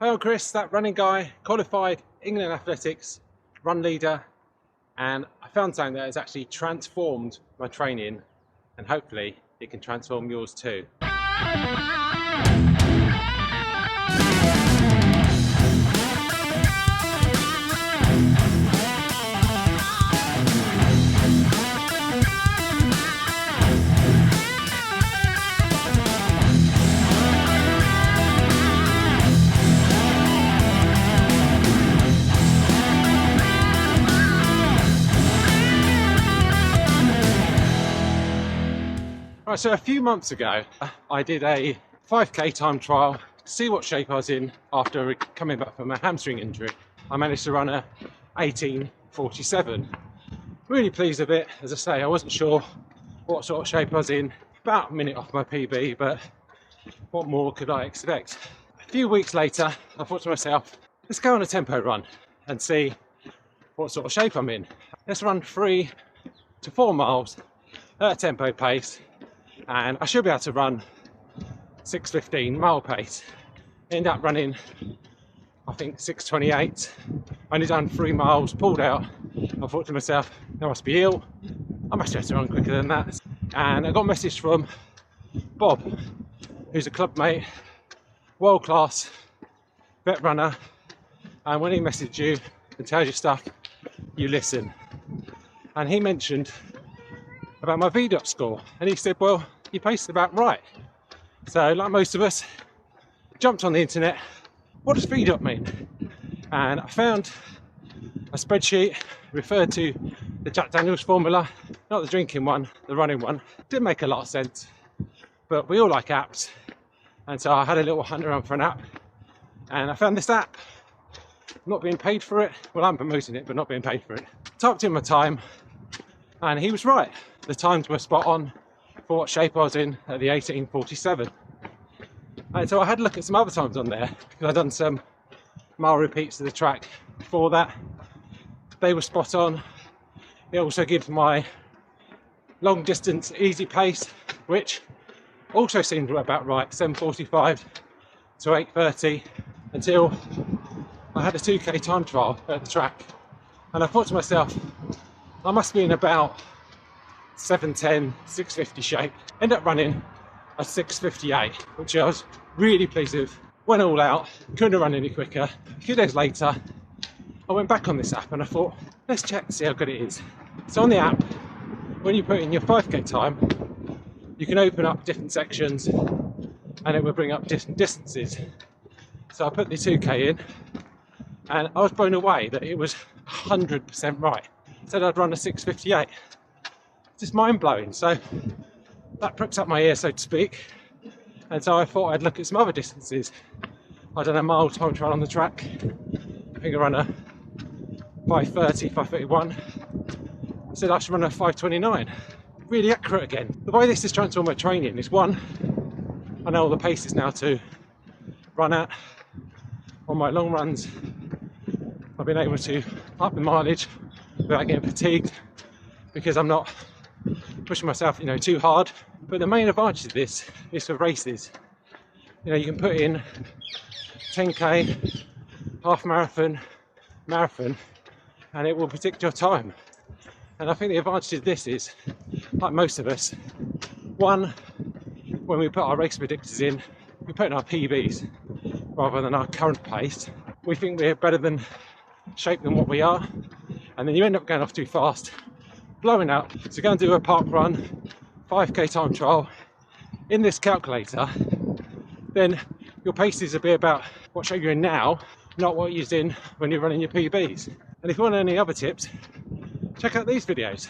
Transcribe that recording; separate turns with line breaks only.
Hello Chris, that running guy, qualified England athletics, run leader, and I found something that has actually transformed my training, and hopefully it can transform yours too. Right, so a few months ago, I did a 5k time trial to see what shape I was in after coming back from a hamstring injury. I managed to run a 18:47. Really pleased with it. As I say, I wasn't sure what sort of shape I was in. About a minute off my PB, but what more could I expect? A few weeks later, I thought to myself, let's go on a tempo run and see what sort of shape I'm in. Let's run 3 to 4 miles at a tempo pace, and I should be able to run 6:15 mile pace. End up running, I think 6:28. Only done 3 miles, pulled out. I thought to myself, I must be ill. I must be able to run quicker than that. And I got a message from Bob, who's a club mate, world class vet runner. And when he messages you and tells you stuff, you listen. And he mentioned about my VDOT score, and he said, well, you paced about right. So like most of us, jumped on the internet, what does VDOT mean? And I found a spreadsheet, referred to the Jack Daniels formula, not the drinking one, the running one. Didn't make a lot of sense, but we all like apps, and so I had a little hunt around for an app, and I found this app. Not being paid for it, well, I'm promoting it, but not being paid for it. Typed in my time, and he was right. The times were spot on for what shape I was in at the 18:47. And so I had a look at some other times on there, because I'd done some mile repeats of the track before that. They were spot on. It also gives my long distance easy pace, which also seemed about right, 7:45 to 8:30, until I had a 2k time trial at the track. And I thought to myself, I must be in about 7:10, 6:50 shape. Ended up running a 6:58, which I was really pleased with. Went all out, couldn't have run any quicker. A few days later, I went back on this app and I thought, let's check to see how good it is. So on the app, when you put in your 5k time, you can open up different sections and it will bring up different distances. So I put the 2k in, and I was blown away that it was 100% right. It said I'd run a 6:58. Just mind-blowing. So that pricks up my ear, so to speak, and so I thought I'd look at some other distances. I done a mile time trial on the track. I think I ran a 5:30, 5:31. I said I should run a 5:29. Really accurate again. The way this has transformed my training is, one, I know all the paces now to run at. On my long runs, I've been able to up the mileage without getting fatigued, because I'm not pushing myself, too hard. But the main advantage of this is for races. You can put in 10k, half marathon, marathon, and it will predict your time. And I think the advantage of this is, like most of us, one, when we put our race predictors in, we put in our PBs rather than our current pace. We think we're better than shape than what we are, and then you end up going off too fast, blowing out. So go and do a park run, 5k time trial in this calculator, then your paces will be about what shape you're in now, not what you're in when you're running your PBs. And if you want any other tips, check out these videos.